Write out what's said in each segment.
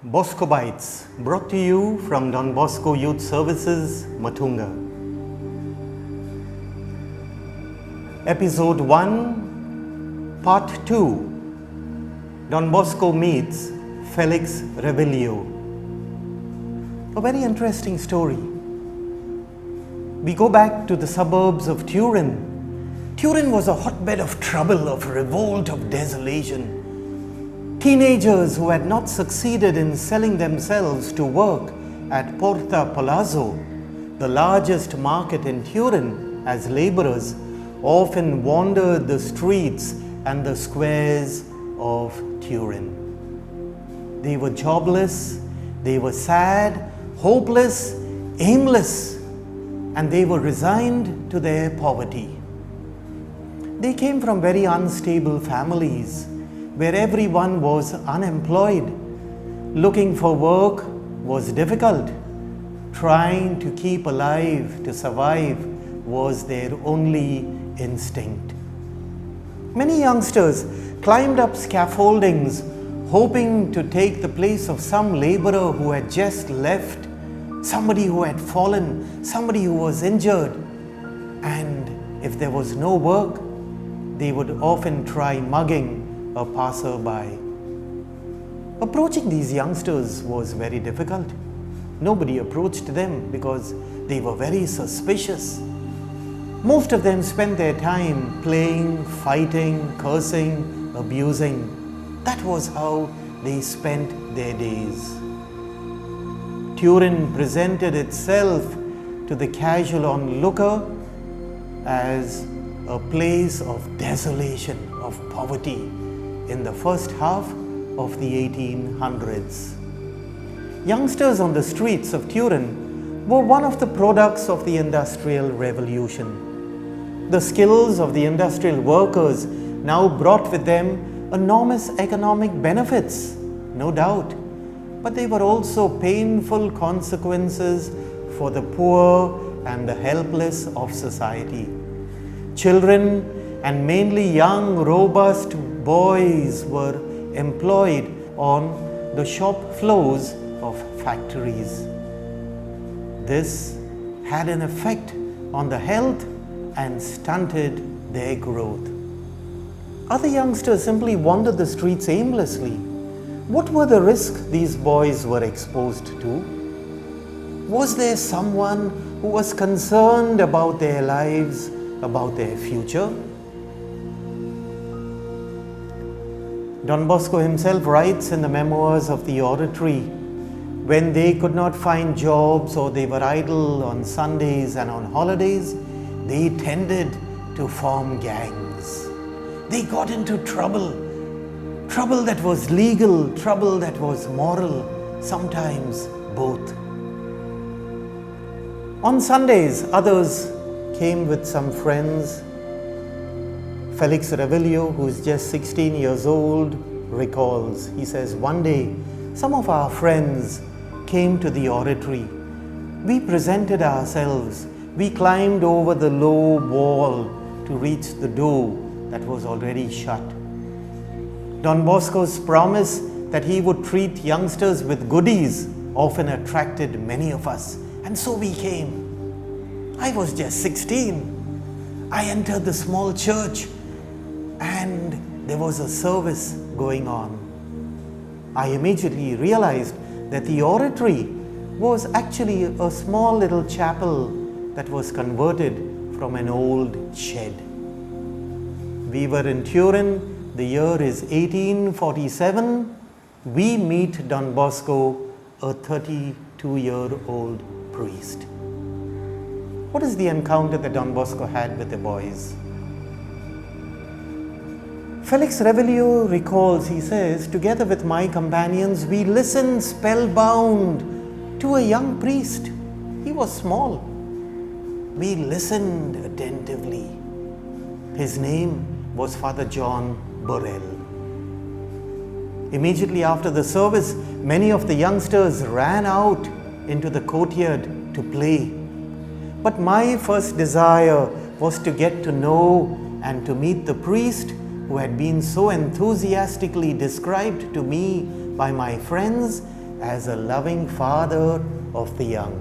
Bosco Bytes, brought to you from Don Bosco Youth Services, Matunga. Episode 1, Part 2, Don Bosco meets Felix Reviglio. A very interesting story. We go back to the suburbs of Turin. Turin was a hotbed of trouble, of revolt, of desolation. Teenagers who had not succeeded in selling themselves to work at Porta Palazzo, the largest market in Turin, as laborers, often wandered the streets and the squares of Turin. They were jobless, they were sad, hopeless, aimless, and they were resigned to their poverty. They came from very unstable families, where everyone was unemployed. Looking for work was difficult. Trying to keep alive, to survive, was their only instinct. Many youngsters climbed up scaffoldings, hoping to take the place of some laborer who had just left, somebody who had fallen, somebody who was injured. And if there was no work, they would often try mugging a passerby. Approaching these youngsters was very difficult. Nobody approached them because they were very suspicious. Most of them spent their time playing, fighting, cursing, abusing. That was how they spent their days. Turin presented itself to the casual onlooker as a place of desolation, of poverty, in the first half of the 1800s. Youngsters on the streets of Turin were one of the products of the Industrial Revolution. The skills of the industrial workers now brought with them enormous economic benefits, no doubt, but they were also painful consequences for the poor and the helpless of society. Children, and mainly young, robust boys, were employed on the shop floors of factories. This had an effect on the health and stunted their growth. Other youngsters simply wandered the streets aimlessly. What were the risks these boys were exposed to? Was there someone who was concerned about their lives, about their future? Don Bosco himself writes in the memoirs of the Oratory, when they could not find jobs or they were idle on Sundays and on holidays, they tended to form gangs. They got into trouble that was legal, trouble that was moral, sometimes both. On Sundays, others came with some friends. Felix Reviglio, who is just 16 years old, recalls. He says, one day, some of our friends came to the oratory. We presented ourselves. We climbed over the low wall to reach the door that was already shut. Don Bosco's promise that he would treat youngsters with goodies often attracted many of us, and so we came. I was just 16. I entered the small church, and there was a service going on. I immediately realized that the oratory was actually a small little chapel that was converted from an old shed. We were in Turin, the year is 1847. We meet Don Bosco, a 32-year-old priest. What is the encounter that Don Bosco had with the boys? Felix Reviglio recalls, he says, together with my companions, we listened spellbound to a young priest. He was small. We listened attentively. His name was Father John Burrell. Immediately after the service, many of the youngsters ran out into the courtyard to play. But my first desire was to get to know and to meet the priest who had been so enthusiastically described to me by my friends as a loving father of the young,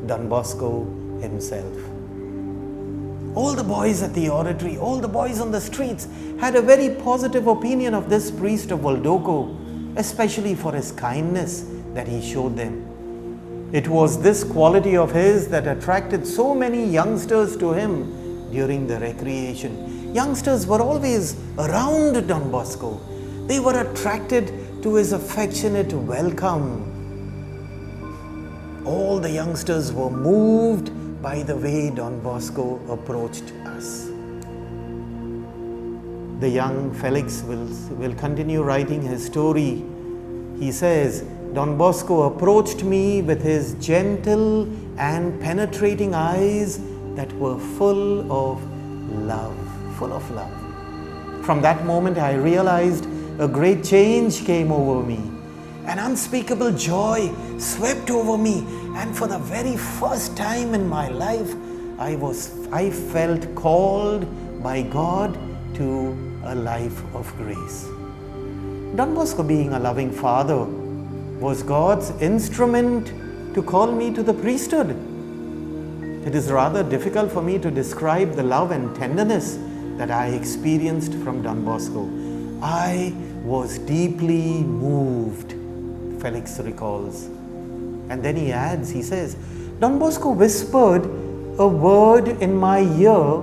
Don Bosco himself. All the boys at the oratory, all the boys on the streets had a very positive opinion of this priest of Valdoco, especially for his kindness that he showed them. It was this quality of his that attracted so many youngsters to him during the recreation. Youngsters were always around Don Bosco. They were attracted to his affectionate welcome. All the youngsters were moved by the way Don Bosco approached us. The young Felix will continue writing his story. He says, Don Bosco approached me with his gentle and penetrating eyes that were full of love. From that moment, I realized a great change came over me. An unspeakable joy swept over me, and for the very first time in my life, I felt called by God to a life of grace. Don Bosco, being a loving father, was God's instrument to call me to the priesthood. It is rather difficult for me to describe the love and tenderness that I experienced from Don Bosco. I was deeply moved, Felix recalls. And then he adds, he says, Don Bosco whispered a word in my ear,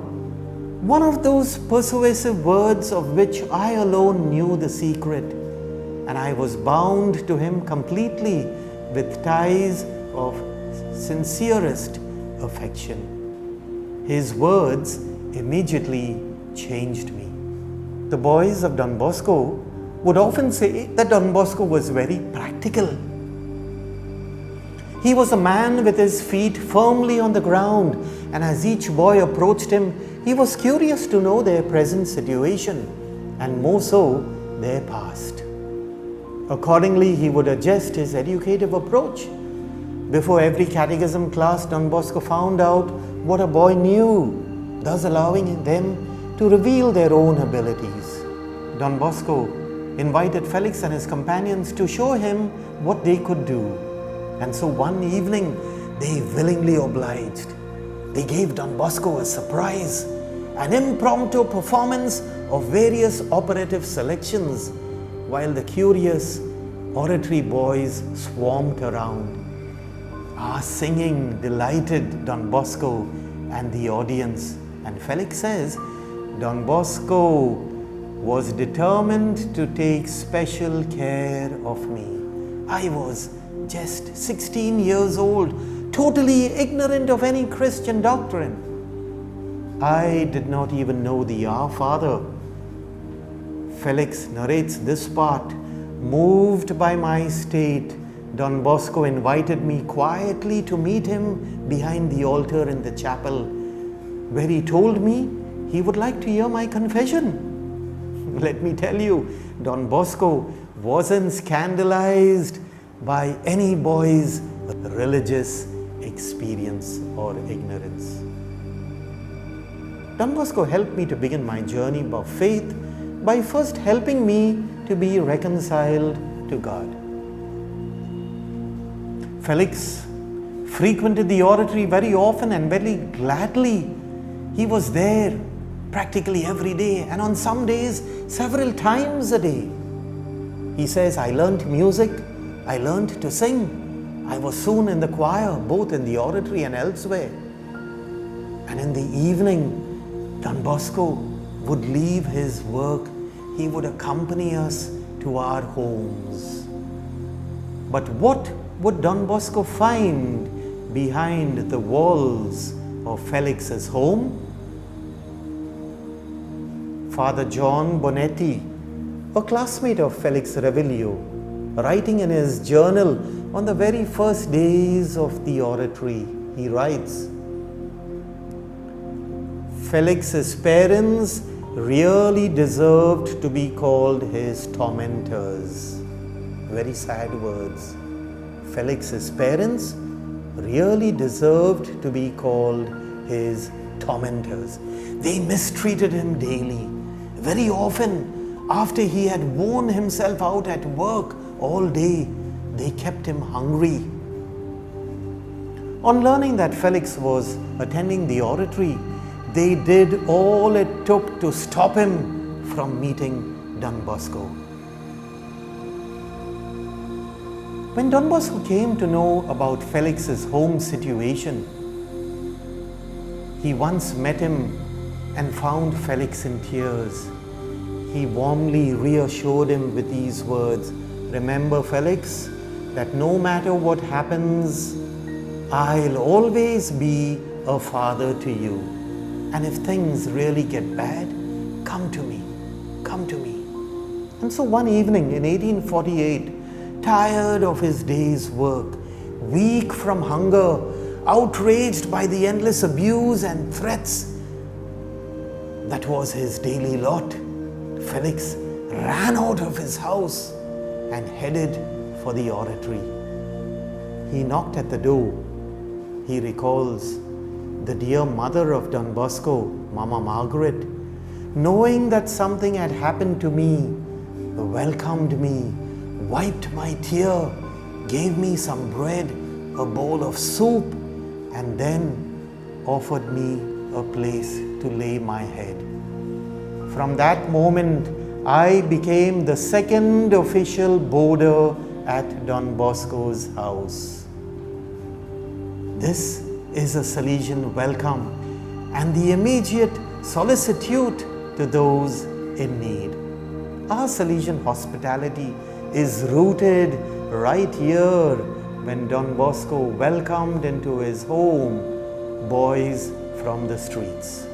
one of those persuasive words of which I alone knew the secret, and I was bound to him completely with ties of sincerest affection. His words immediately changed me. The boys of Don Bosco would often say that Don Bosco was very practical. He was a man with his feet firmly on the ground, and as each boy approached him, he was curious to know their present situation, and more so, their past. Accordingly, he would adjust his educative approach. Before every catechism class, Don Bosco found out what a boy knew, thus allowing them to reveal their own abilities. Don Bosco invited Felix and his companions to show him what they could do. And so one evening, they willingly obliged. They gave Don Bosco a surprise, an impromptu performance of various operative selections, while the curious oratory boys swarmed around. Our singing delighted Don Bosco and the audience. And Felix says, Don Bosco was determined to take special care of me. I was just 16 years old, totally ignorant of any Christian doctrine. I did not even know the Our Father. Felix narrates this part. Moved by my state, Don Bosco invited me quietly to meet him behind the altar in the chapel, where he told me he would like to hear my confession. Let me tell you, Don Bosco wasn't scandalized by any boy's religious experience or ignorance. Don Bosco helped me to begin my journey of faith by first helping me to be reconciled to God. Felix frequented the oratory very often and very gladly. He was there practically every day, and on some days, several times a day. He says, I learned music, I learned to sing. I was soon in the choir, both in the oratory and elsewhere. And in the evening, Don Bosco would leave his work. He would accompany us to our homes. But what would Don Bosco find behind the walls of Felix's home? Father John Bonetti, a classmate of Felix Reviglio, writing in his journal on the very first days of the oratory, he writes, Felix's parents really deserved to be called his tormentors. Very sad words. Felix's parents really deserved to be called his tormentors. They mistreated him daily. Very often, after he had worn himself out at work all day, they kept him hungry. On learning that Felix was attending the oratory, they did all it took to stop him from meeting Don Bosco. When Don Bosco came to know about Felix's home situation, he once met him and found Felix in tears. He warmly reassured him with these words, "Remember, Felix, that no matter what happens, I'll always be a father to you. And if things really get bad, come to me, come to me." And so one evening in 1848, tired of his day's work, weak from hunger, outraged by the endless abuse and threats that was his daily lot, Felix ran out of his house and headed for the oratory. He knocked at the door. He recalls the dear mother of Don Bosco, Mamma Margaret, knowing that something had happened to me, welcomed me, wiped my tear, gave me some bread, a bowl of soup, and then offered me a place to lay my head. From that moment, I became the second official boarder at Don Bosco's house. This is a Salesian welcome and the immediate solicitude to those in need. Our Salesian hospitality is rooted right here when Don Bosco welcomed into his home boys from the streets.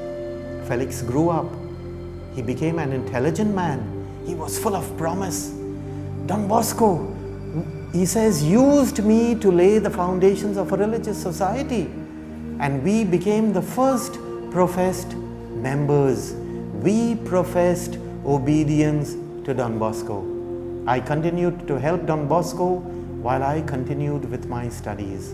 Felix grew up. He became an intelligent man. He was full of promise. Don Bosco, he says, used me to lay the foundations of a religious society. And we became the first professed members. We professed obedience to Don Bosco. I continued to help Don Bosco while I continued with my studies.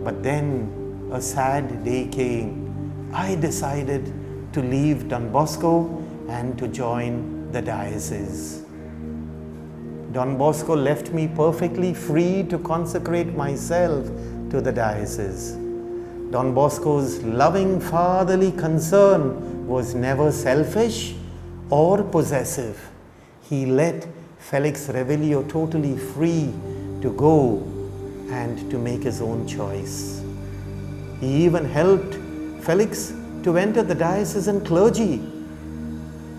But then a sad day came. I decided to leave Don Bosco and to join the diocese. Don Bosco left me perfectly free to consecrate myself to the diocese. Don Bosco's loving fatherly concern was never selfish or possessive. He let Felix Reviglio totally free to go and to make his own choice. He even helped Felix to enter the diocesan clergy.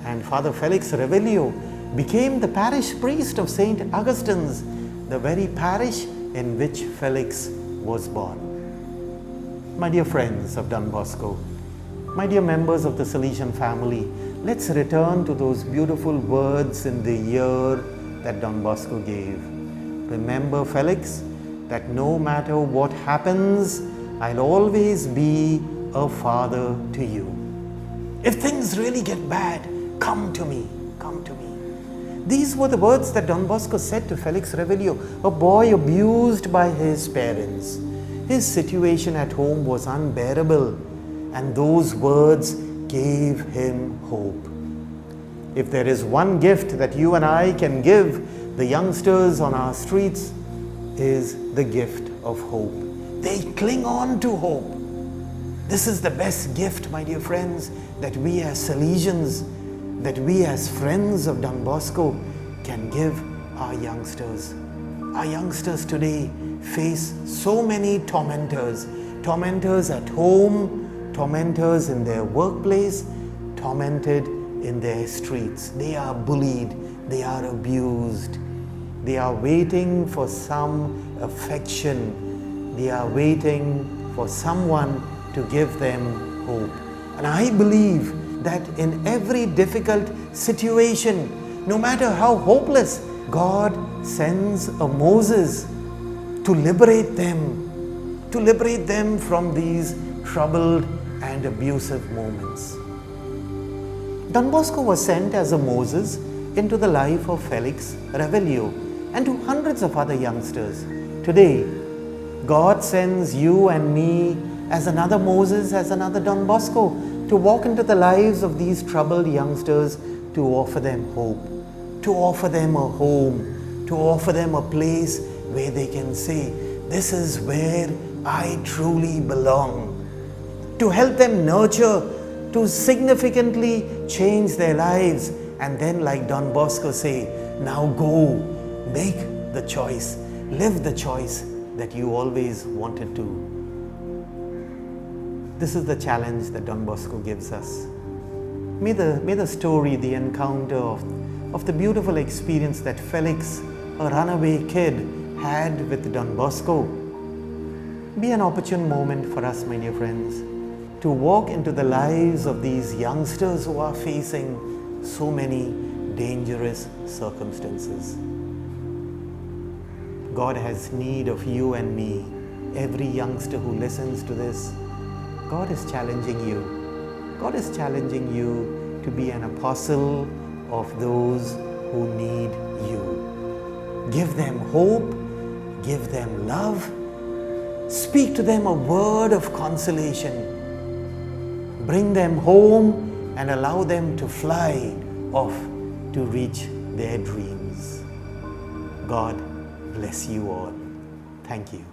And Father Felix Reviglio became the parish priest of St. Augustine's, the very parish in which Felix was born. My dear friends of Don Bosco, my dear members of the Salesian family, let's return to those beautiful words in the year that Don Bosco gave. Remember, Felix, that no matter what happens, I'll always be a father to you. If things really get bad, come to me, come to me. These were the words that Don Bosco said to Felix Reviglio, a boy abused by his parents. His situation at home was unbearable, and those words gave him hope. If there is one gift that you and I can give the youngsters on our streets, is the gift of hope. They cling on to hope. This is the best gift, my dear friends, that we as Salesians, that we as friends of Don Bosco can give our youngsters. Our youngsters today face so many tormentors. Tormentors at home, tormentors in their workplace, tormented in their streets. They are bullied, they are abused. They are waiting for some affection. They are waiting for someone to give them hope. And I believe that in every difficult situation, no matter how hopeless, God sends a Moses to liberate them from these troubled and abusive moments. Don Bosco was sent as a Moses into the life of Felix Reviglio and to hundreds of other youngsters. Today, God sends you and me as another Moses, as another Don Bosco, to walk into the lives of these troubled youngsters, to offer them hope, to offer them a home, to offer them a place where they can say, this is where I truly belong. To help them nurture, to significantly change their lives, and then like Don Bosco say, now go, make the choice, live the choice that you always wanted to. This is the challenge that Don Bosco gives us. May the story, the encounter of the beautiful experience that Felix, a runaway kid, had with Don Bosco, be an opportune moment for us, my dear friends, to walk into the lives of these youngsters who are facing so many dangerous circumstances. God has need of you and me, every youngster who listens to this. God is challenging you. God is challenging you to be an apostle of those who need you. Give them hope, give them love, speak to them a word of consolation, bring them home and allow them to fly off to reach their dreams. God bless you all. Thank you.